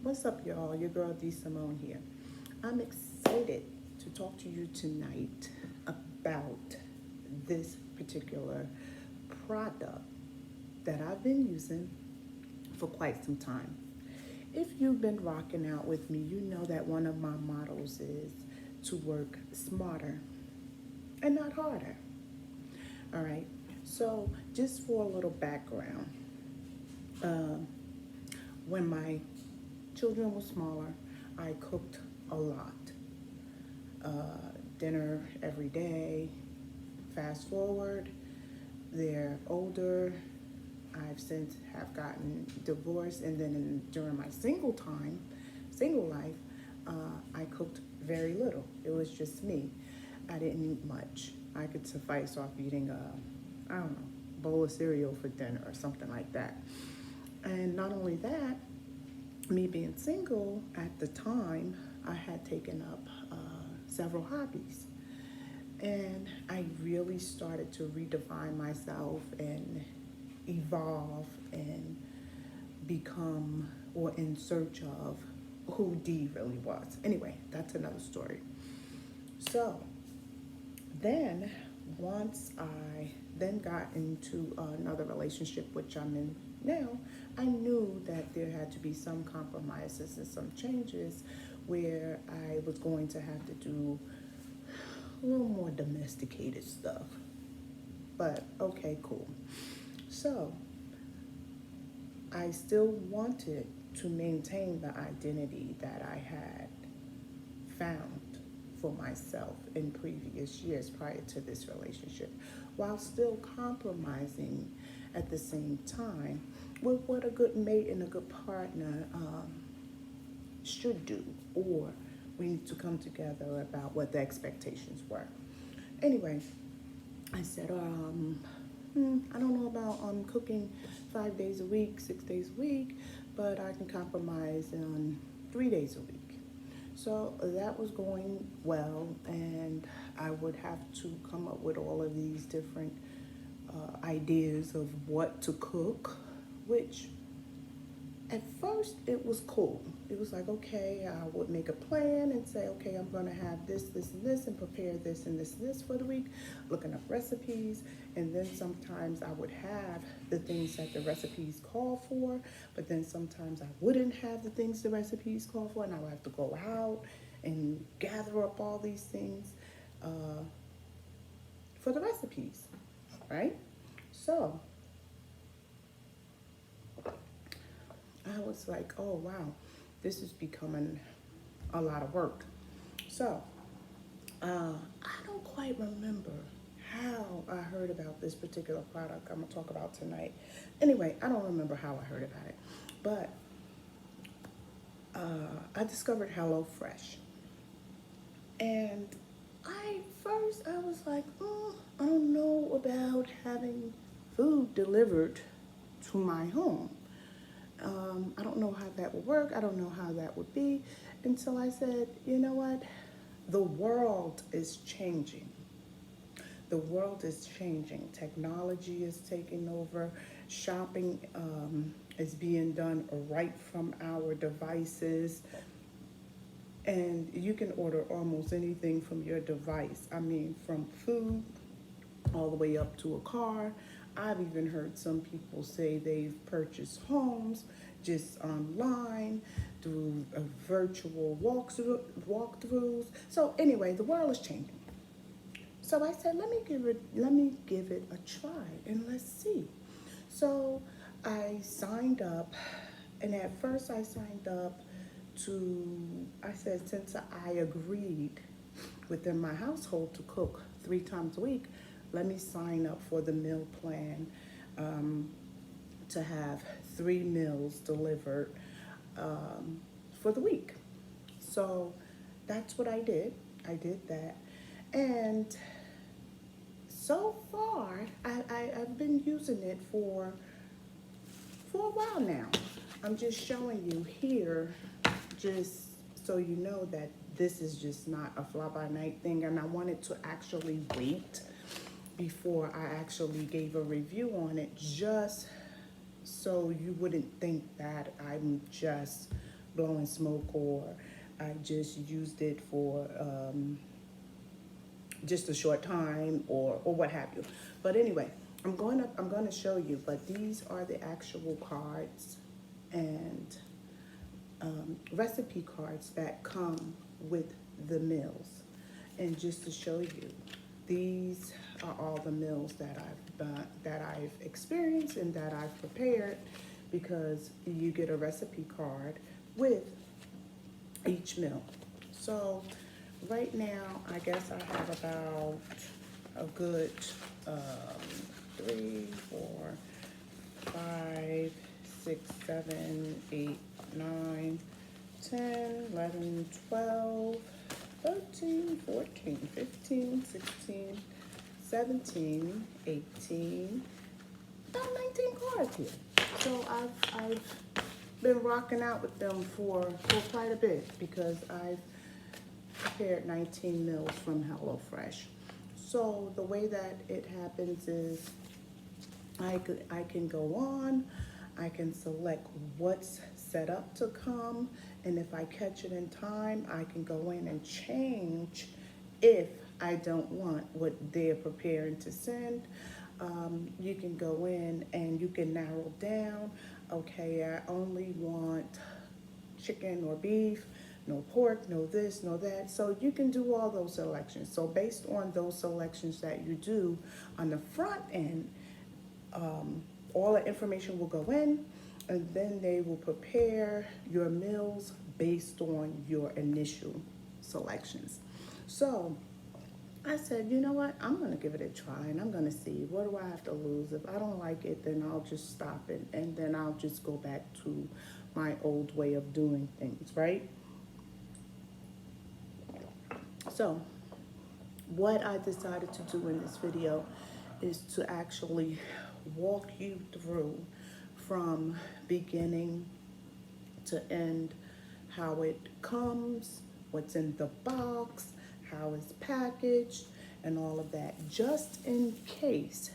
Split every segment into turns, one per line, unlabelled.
What's up, y'all? Your girl D Simone here. I'm excited to talk to you tonight about this particular product that I've been using for quite some time. If you've been rocking out with me, you know that one of my mottos is to work smarter and not harder. All right. So, just for a little background, um, when my children were smaller, I cooked a lot. Dinner every day. Fast forward, they're older. I've since have gotten divorced, and then during my single life, I cooked very little. It was just me. I didn't eat much. I could suffice off eating I don't know, bowl of cereal for dinner or something like that. And not only that, me being single at the time, I had taken up several hobbies. And I really started to redefine myself and evolve and become or in search of who D really was. Anyway, that's another story. So then, once I then got into another relationship, which I'm in now, I knew that there had to be some compromises and some changes where I was going to have to do a little more domesticated stuff. But okay, cool. So I still wanted to maintain the identity that I had found for myself in previous years prior to this relationship, while still compromising at the same time with what a good mate and a good partner should do, or we need to come together about what the expectations were. Anyway, I said, I don't know about cooking 5 days a week, 6 days a week, but I can compromise on 3 days a week. So that was going well, and I would have to come up with all of these different ideas of what to cook, which at first it was cool. It was like, okay, I would make a plan and say, okay, I'm going to have this, this, and this, and prepare this and this and this for the week, looking up recipes. And then sometimes I would have the things that the recipes call for, but then sometimes I wouldn't have the things the recipes call for, and I would have to go out and gather up all these things for the recipes, right? So I was like, oh wow, this is becoming a lot of work. So I don't quite remember how I heard about this particular product I'm gonna talk about tonight. Anyway, I don't remember how I heard about it, but I discovered HelloFresh, and I was like, oh, I don't know about having food delivered to my home. I don't know how that would work. I don't know how that would be. And so I said, you know what? The world is changing. The world is changing. Technology is taking over. Shopping is being done right from our devices. And you can order almost anything from your device. I mean, from food all the way up to a car. I've even heard some people say they've purchased homes just online through virtual walkthroughs. So anyway, the world is changing. So I said, let me give it a try and let's see. So I signed up, and at first I signed up I said, since I agreed within my household to cook 3 times a week, let me sign up for the meal plan to have 3 meals delivered for the week. So that's what I did. I did that. And so far, I've been using it for a while now. I'm just showing you here, just so you know that this is just not a fly-by-night thing, and I wanted to actually wait before I actually gave a review on it, just so you wouldn't think that I'm just blowing smoke, or I just used it for just a short time, or what have you. But anyway, I'm going to show you. But these are the actual cards and recipe cards that come with the meals. And just to show you, these are all the meals that I've experienced and that I've prepared, because you get a recipe card with each meal. So right now, I guess I have about a good 3, 4, 5, 6, 7, 8, 9, 10, 11, 12, 13, 14, 15, 16, 17, 18, about 19 cards here. So I've been rocking out with them for quite a bit, because I've prepared 19 meals from HelloFresh. So the way that it happens is I can go on, I can select what's set up to come, and if I catch it in time, I can go in and change if I don't want what they're preparing to send. You can go in and you can narrow down, okay, I only want chicken or beef, no pork, no this, no that. So you can do all those selections. So based on those selections that you do on the front end, all the information will go in, and then they will prepare your meals based on your initial selections. So I said, you know what, I'm gonna give it a try, and I'm gonna see, what do I have to lose? If I don't like it, then I'll just stop it, and then I'll just go back to my old way of doing things, right? So what I decided to do in this video is to actually walk you through from beginning to end, how it comes, what's in the box, how it's packaged, and all of that, just in case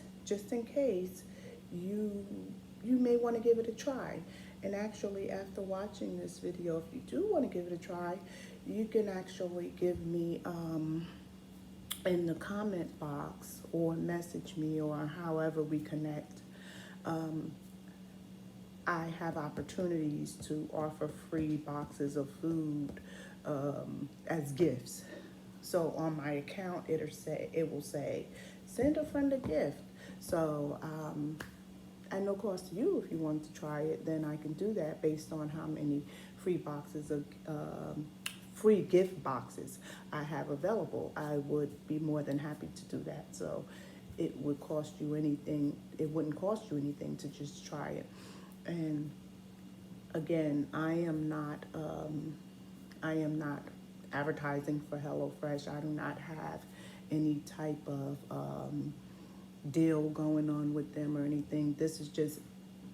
you may want to give it a try. And actually, after watching this video, if you do want to give it a try, you can actually give me in the comment box, or message me, or however we connect. I have opportunities to offer free boxes of food as gifts. So on my account, it will say send a friend a gift. So at no cost to you, if you want to try it, then I can do that based on how many free boxes of free gift boxes I have available. I would be more than happy to do that. So it would cost you anything. It wouldn't cost you anything to just try it. And again, I am not advertising for HelloFresh. I do not have any type of deal going on with them or anything. This is just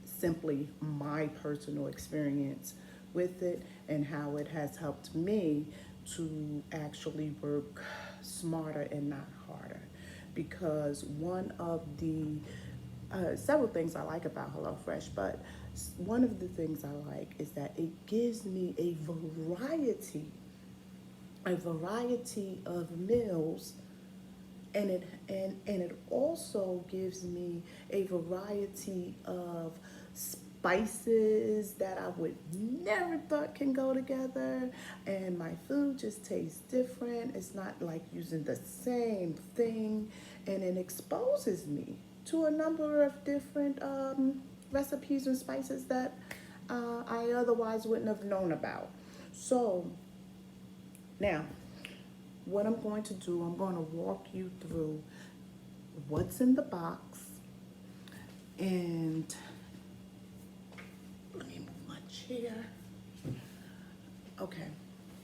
simply my personal experience with it, and how it has helped me to actually work smarter and not harder. Because one of the several things I like about HelloFresh, but one of the things I like is that it gives me a variety of meals, and it also gives me a variety of spices that I would never thought can go together, and my food just tastes different. It's not like using the same thing, and it exposes me to a number of different recipes and spices that I otherwise wouldn't have known about. So now, what I'm going to do, I'm going to walk you through what's in the box, and let me move my chair. Okay,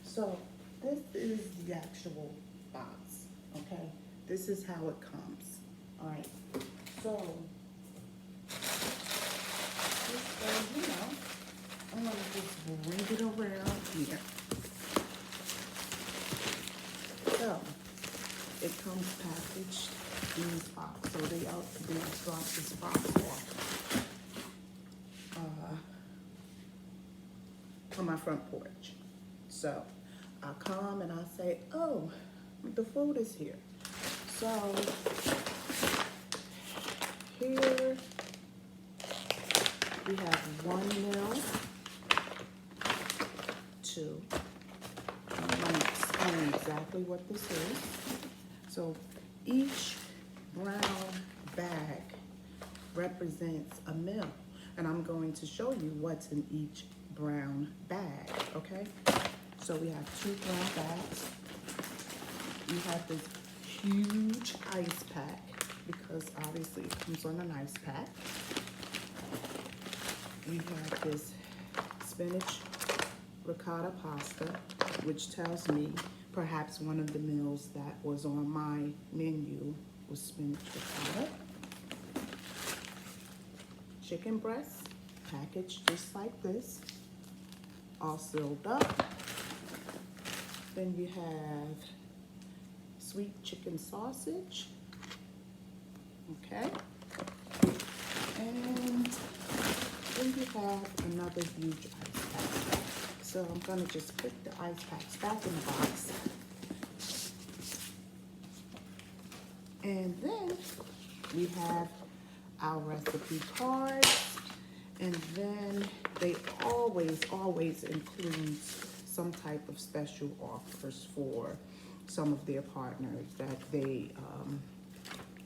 so this is the actual box, okay? This is how it comes, all right? So, just so you know, I'm gonna just bring it around here. So, it comes packaged in this box. So they drop this box off. on my front porch. So I come and I say, oh, the food is here. So here we have 1 meal, 2. I'm going to explain exactly what this is. So each brown bag represents a meal, and I'm going to show you what's in each brown bag, okay? So we have 2 brown bags. We have this huge ice pack, because obviously it comes on an ice pack. We have this spinach ricotta pasta, which tells me perhaps one of the meals that was on my menu was spinach ricotta. Chicken breast, packaged just like this, all sealed up. Then you have sweet chicken sausage, okay? And then you have another huge ice pack. So I'm gonna just put the ice packs back in the box. And then we have our recipe cards, and then they always include some type of special offers for some of their partners that they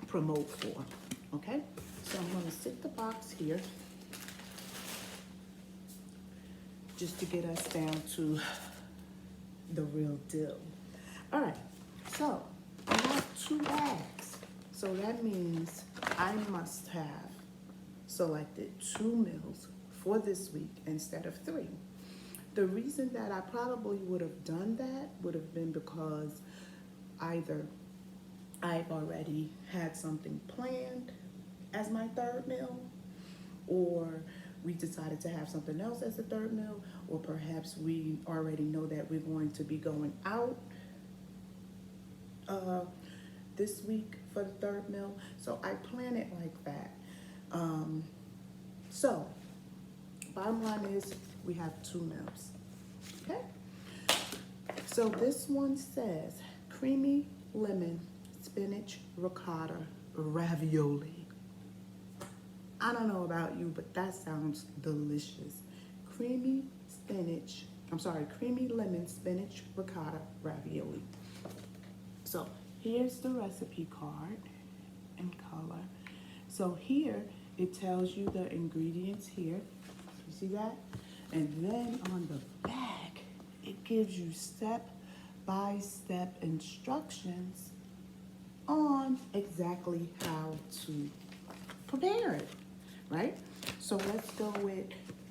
promote for, okay? So I'm gonna stick the box here just to get us down to the real deal. All right, so I have 2 bags. So that means I must have selected 2 meals for this week instead of 3. The reason that I probably would have done that would have been because either I've already had something planned as my 3rd meal, or we decided to have something else as a 3rd meal, or perhaps we already know that we're going to be going out this week for the 3rd meal. So I plan it like that. So bottom line is we have 2 meals, okay? So this one says creamy lemon spinach ricotta ravioli. I don't know about you, but that sounds delicious. Creamy lemon spinach ricotta ravioli. So here's the recipe card in color. So here it tells you the ingredients here. You see that? And then on the back, it gives you step-by-step instructions on exactly how to prepare it, right? So let's go with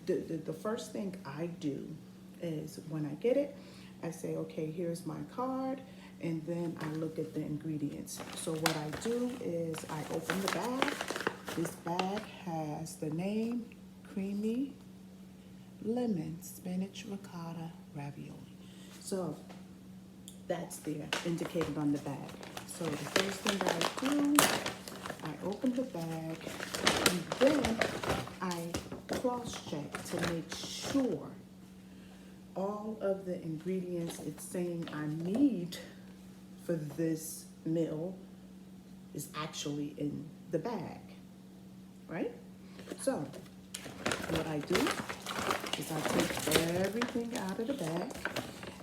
the first thing I do is when I get it, I say, okay, here's my card, and then I look at the ingredients. So what I do is I open the bag. This bag has the name, creamy lemon spinach ricotta ravioli. So that's there, indicated on the bag. So the first thing that I do, I open the bag, and then I cross-check to make sure all of the ingredients it's saying I need for this meal is actually in the bag, right? So what I do is I take everything out of the bag.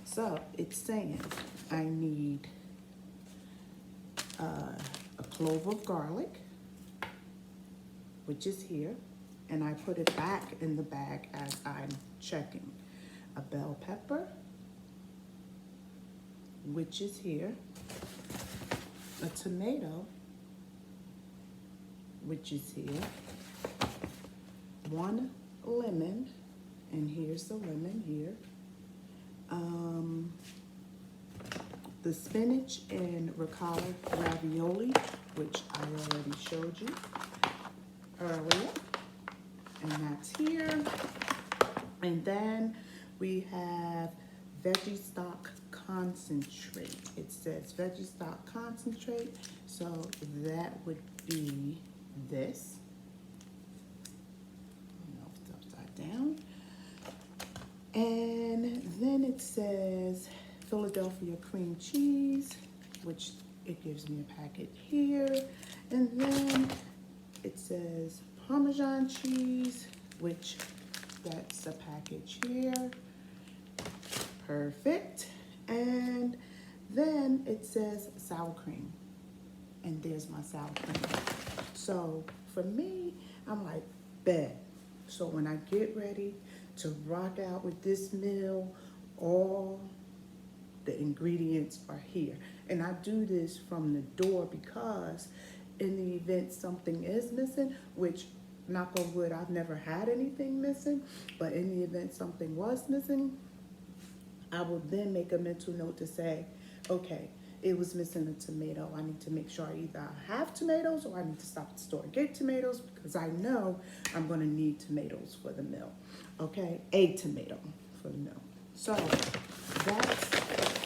So it's saying I need a clove of garlic, which is here, and I put it back in the bag as I'm checking. A bell pepper, which is here. A tomato, which is here. 1 lemon, and here's the lemon here. The spinach and ricotta ravioli, which I already showed you earlier, and that's here. And then we have veggie stock concentrate. It says veggie stock concentrate, so that would be this. I don't know if it's upside down. And then it says Philadelphia cream cheese, which it gives me a packet here. And then it says Parmesan cheese, which that's a package here. Perfect. And then it says sour cream. And there's my sour cream. So for me, I'm like, bet. So when I get ready to rock out with this meal, all the ingredients are here. And I do this from the door because in the event something is missing, which knock on wood, I've never had anything missing, but in the event something was missing, I will then make a mental note to say, okay, it was missing a tomato. I need to make sure I either have tomatoes or I need to stop at the store and get tomatoes because I know I'm gonna need tomatoes for the meal. Okay, a tomato for the meal. So that's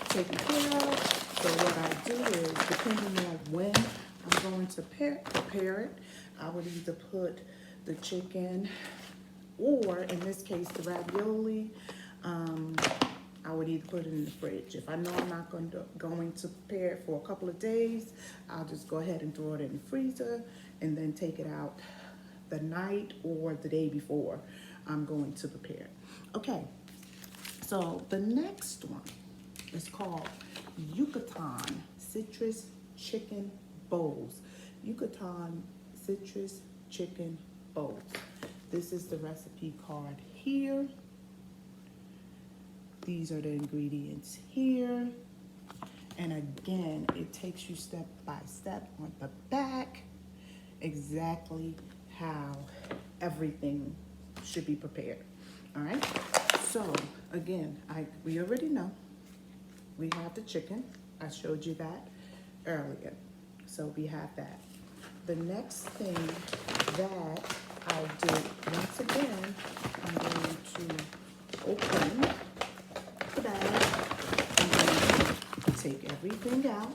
taken care of. So what I do is, depending on when I'm going to prepare it, I would either put the chicken or, in this case, the ravioli. I would either put it in the fridge. If I know I'm not going to prepare it for a couple of days, I'll just go ahead and throw it in the freezer and then take it out the night or the day before I'm going to prepare it. Okay, so the next one is called Yucatan Citrus Chicken Bowls. Yucatan Citrus Chicken Bowls. This is the recipe card here. These are the ingredients here. And again, it takes you step by step on the back exactly how everything should be prepared. All right. So again, we already know we have the chicken. I showed you that earlier. So we have that. The next thing that I'll do, once again, I'm going to open the bag. I'm going to take everything out.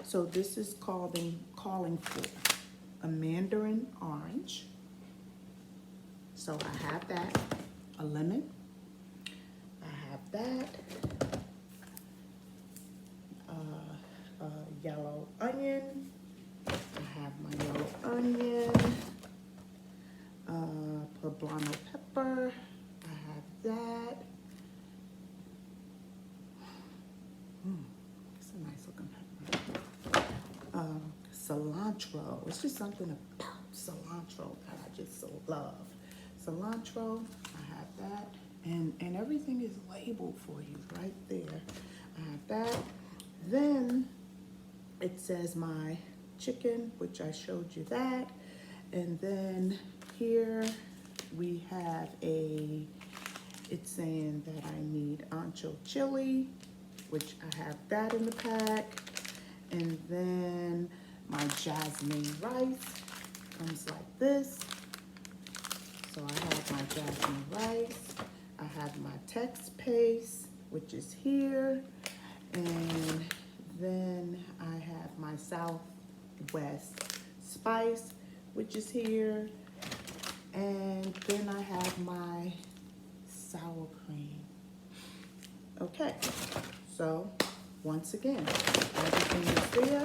So this is calling for a mandarin orange. So I have that. A lemon. I have that. A yellow onion. I have my yellow onion. Poblano pepper. I have that. It's a nice looking pepper. Cilantro. It's just something about cilantro that I just so love. Cilantro, I have that. And everything is labeled for you right there. I have that. Then it says my chicken, which I showed you that. And then here we have it's saying that I need ancho chili, which I have that in the pack. And then my jasmine rice comes like this. So I have my jasmine rice. I have my Tex paste, which is here. And then I have my Southwest spice, which is here. And then I have my sour cream. Okay, so once again, everything is there.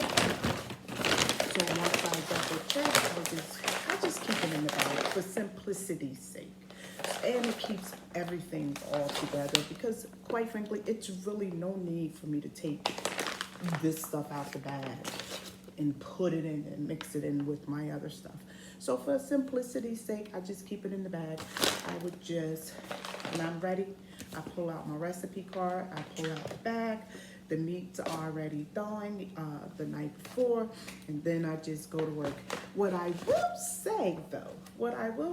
So once I double check, I just keep it in the bag for simplicity's sake. And it keeps everything all together because, quite frankly, it's really no need for me to take this stuff out the bag and put it in and mix it in with my other stuff. So for simplicity's sake, I just keep it in the bag. I would just, when I'm ready, I pull out my recipe card, I pull out the bag. The meat's already thawing the night before, and then I just go to work. What I will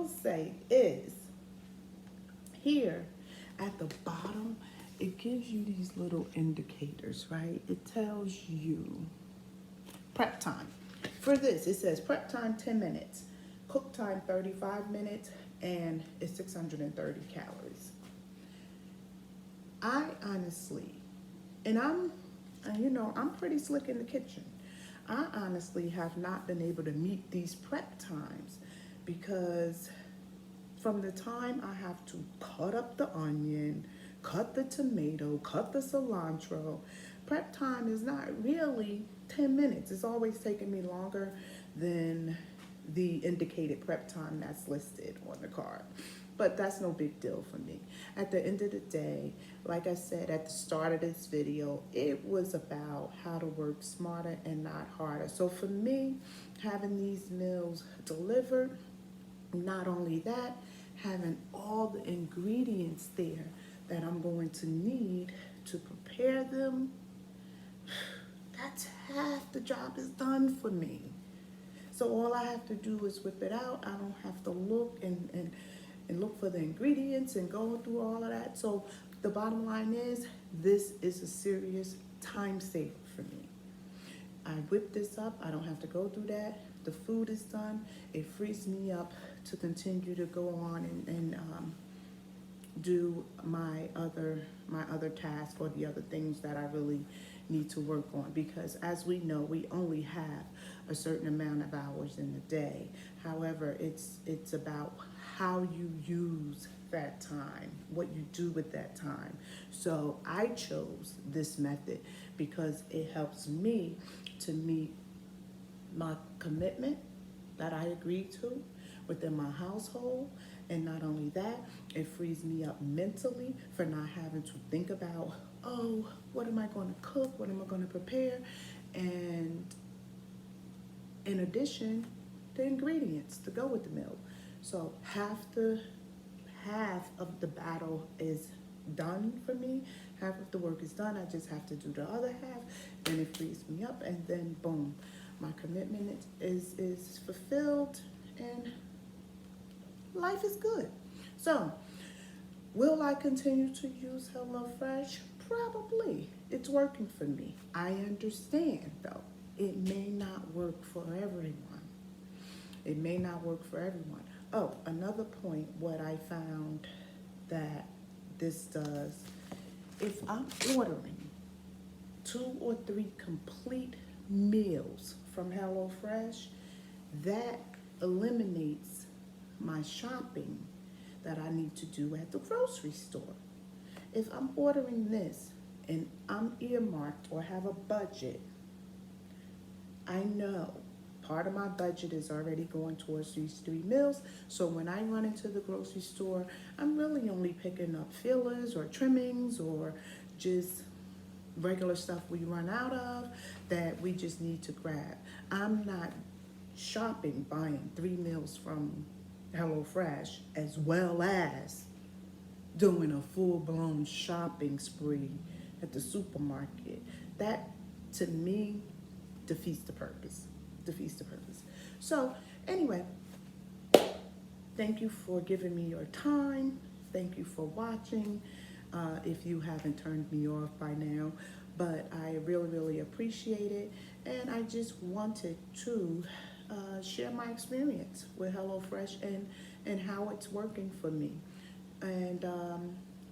say, is here at the bottom, it gives you these little indicators, right? It tells you prep time. For this, it says prep time 10 minutes, cook time 35 minutes, and it's 630 calories. I honestly, and I'm pretty slick in the kitchen. I honestly have not been able to meet these prep times because from the time I have to cut up the onion, cut the tomato, cut the cilantro, prep time is not really 10 minutes. It's always taking me longer than the indicated prep time that's listed on the card. But that's no big deal for me. At the end of the day, like I said at the start of this video, it was about how to work smarter and not harder. So for me, having these meals delivered, not only that, having all the ingredients there that I'm going to need to prepare them, that's half the job is done for me. So all I have to do is whip it out. I don't have to look and look for the ingredients and go through all of that. So the bottom line is, this is a serious time saver for me. I whip this up. I don't have to go through that. The food is done. It frees me up to continue to go on and do my other tasks or the other things that I really need to work on, because as we know, we only have a certain amount of hours in the day. However, it's about how you use that time, what you do with that time. So I chose this method because it helps me to meet my commitment that I agreed to within my household. And not only that, it frees me up mentally for not having to think about, oh, what am I going to cook? What am I going to prepare? And in addition, the ingredients to go with the meal. So half of the battle is done for me. Half of the work is done. I just have to do the other half, and it frees me up. And then boom, my commitment is fulfilled, and life is good. So, will I continue to use HelloFresh? Probably. It's working for me. I understand, though, it may not work for everyone. It may not work for everyone. Oh, another point, what I found that this does, if I'm ordering 2 or 3 complete meals from HelloFresh, that eliminates my shopping that I need to do at the grocery store. If I'm ordering this and I'm earmarked or have a budget, I know part of my budget is already going towards these 3 meals. So when I run into the grocery store, I'm really only picking up fillers or trimmings or just regular stuff we run out of that we just need to grab. I'm not shopping, buying 3 meals from HelloFresh, as well as doing a full-blown shopping spree at the supermarket. That, to me, defeats the purpose. So, anyway, thank you for giving me your time. Thank you for watching. If you haven't turned me off by now, but I really, really appreciate it. And I just wanted to share my experience with HelloFresh and how it's working for me. And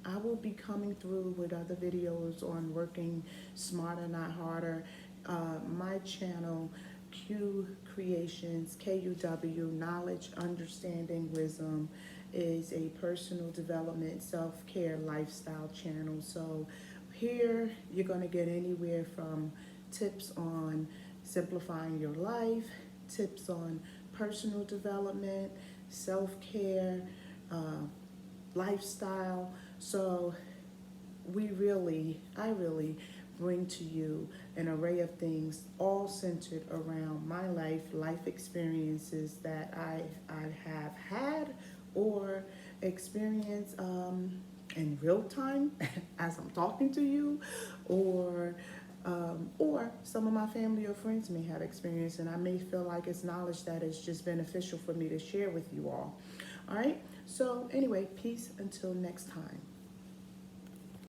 I will be coming through with other videos on working smarter, not harder. My channel, Q Creations, KUW, Knowledge, Understanding, Wisdom, is a personal development, self-care, lifestyle channel. So here you're going to get anywhere from tips on simplifying your life, tips on personal development, self-care, lifestyle. So I really bring to you an array of things, all centered around my life experiences that I have had or experienced in real time as I'm talking to you, or some of my family or friends may have experienced, and I may feel like it's knowledge that is just beneficial for me to share with you all. All right, so anyway, peace until next time.